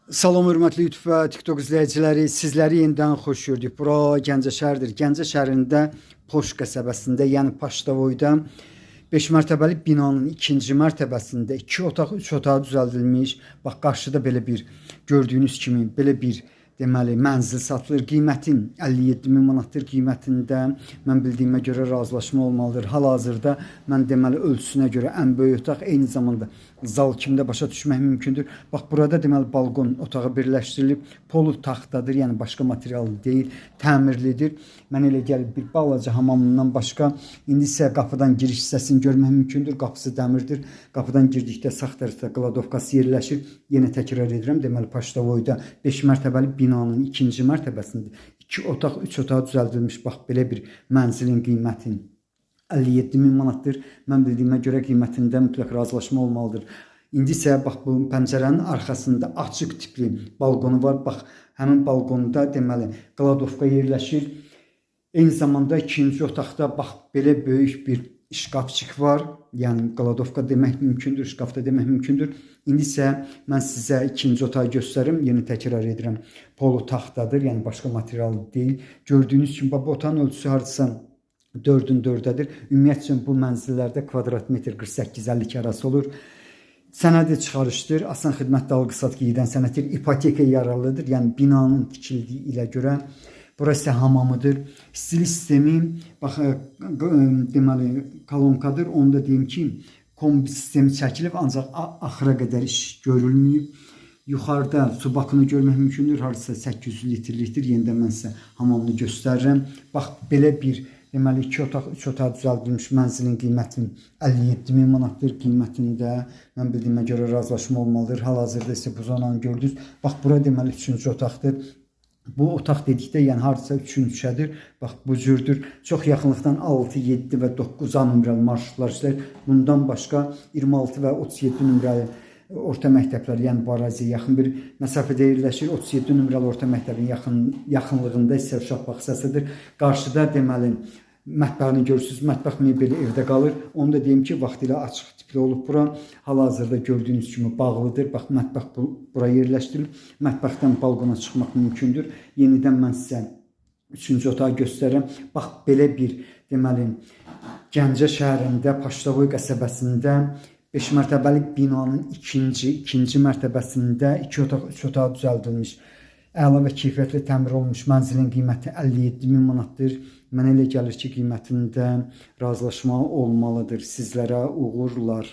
Salam hörmətli YouTube və TikTok izləyiciləri, sizləri yenidən xoş gördük. Bura Gəncə şəhəridir. Gəncə şəhərində Poş qəsəbəsində, yəni Paşdavoyda 5 mərtəbəli binanın ikinci mərtəbəsində 2 otaq, 3 otaq düzəldilmiş. Bax, qarşıda belə bir gördüyünüz kimi belə bir deməli mənzil satılır. Qiymətin 57.000 manatdır qiymətində. Mən bildiyimə görə razılaşma olmalıdır. Hal-hazırda mən deməli ölçüsünə görə ən böyük otaq, eyni zamanda zal kimi də başa düşmək mümkündür. Bax, burada deməli balkon otağı birləşdirilib. Polu taxtadır, yəni başqa material deyil, təmirlidir. Mən elə gəlib bir balaca hamamından başqa indi isə qapıdan giriş hissəsini görmək mümkündür. Qapısı dəmirdir. Qapıdan girdikdə sağ tərəfdə qladovkası yerləşir. Yenə təkrar edirəm, deməli Paşdavoyda 5 mərtəbəli binanın ikinci mərtəbəsində 2 otaq, 3 otaq düzəldilmiş. Bax, belə bir mənzilin qiymətin 57.000 manatdır. Mən bildiyimə görə qiymətində mütləq razılaşma olmalıdır. İndi isə bax, bu pəncərənin arxasında açıq tipli balkonu var. Bax, həmin balkonda deməli qladovka yerləşir. Eyni zamanda ikinci otaqda bax, belə böyük bir şkafçıq var. Yəni qladovka demək mümkündür, şkafda demək mümkündür. İndi isə mən sizə ikinci otağı göstərim. Yeni təkrar edirəm. Polu taxtadır, yəni başqa material deyil. Gördüyünüz kimi bu otağın ölçüsü hardasa 4-ün 4-dədir. Ümumiyyətcə bu mənzillərdə kvadrat metr 48-52 arası olur. Sənədi çıxarışdır. Asan xidmət alqı-satqı edən sənəddir. İpoteka yaralıdır. Yəni binanın tikildiyi ilə görə. Burası hamamıdır. Stil sistemi bax, deməli kolonkadır. Onu da deyim ki, kombi sistemi çəkilib, ancaq axıra qədər iş görülməyib. Yuxarıda su bakını görmək mümkündür. Hardasa 800 litrlikdir. Yenidən mən sizə hamamını göstərirəm. Bax, belə bir deməli 2 otaq, 3 otaq düzəldilmiş mənzilin qiymətinin 57.000 manatdır qiymətində. Mən bildiyimə görə razılaşma olmalıdır. Hal-hazırda isə bu zonanı gördünüz. Bax, bura deməli 3-cü otaqdır. Bu otaq dedikdə, yəni hardasa 3-cüdür. Bax, bu cürdür. Çox yaxınlıqdan 6, 7 və 9A nömrəli marşrutlar işlər. Bundan başqa 26 və 37 nömrəli orta məktəblər, yəni bu əraziyə yaxın bir məsafədə yerləşir. 37 nömrəli orta məktəbin yaxınlığında isə uşaq bağçasıdır. Qarşıda deməli mətbəxini görürsünüz. Mətbəx mebeli evdə qalır. Onu da deyim ki, vaxtilə açıq tipli olub bura. Hal-hazırda gördüyünüz kimi bağlıdır. Bax, mətbəx bura yerləşdirilib. Mətbəxdən balkona çıxmaq mümkündür. Yenidən mən sizə 3-cü otağı göstərirəm. Bax, belə bir deməli Gəncə şəhərində Paşdavoy qəsəbəsində 5 mərtəbəli binanın ikinci mərtəbəsində 2 otaq, 3 otaq düzəldilmiş. Əla və keyfiyyətli təmir olunmuş mənzilin qiyməti 57.000 manatdır. Mənə elə gəlir ki, qiymətində razılaşma olmalıdır. Sizlərə uğurlar.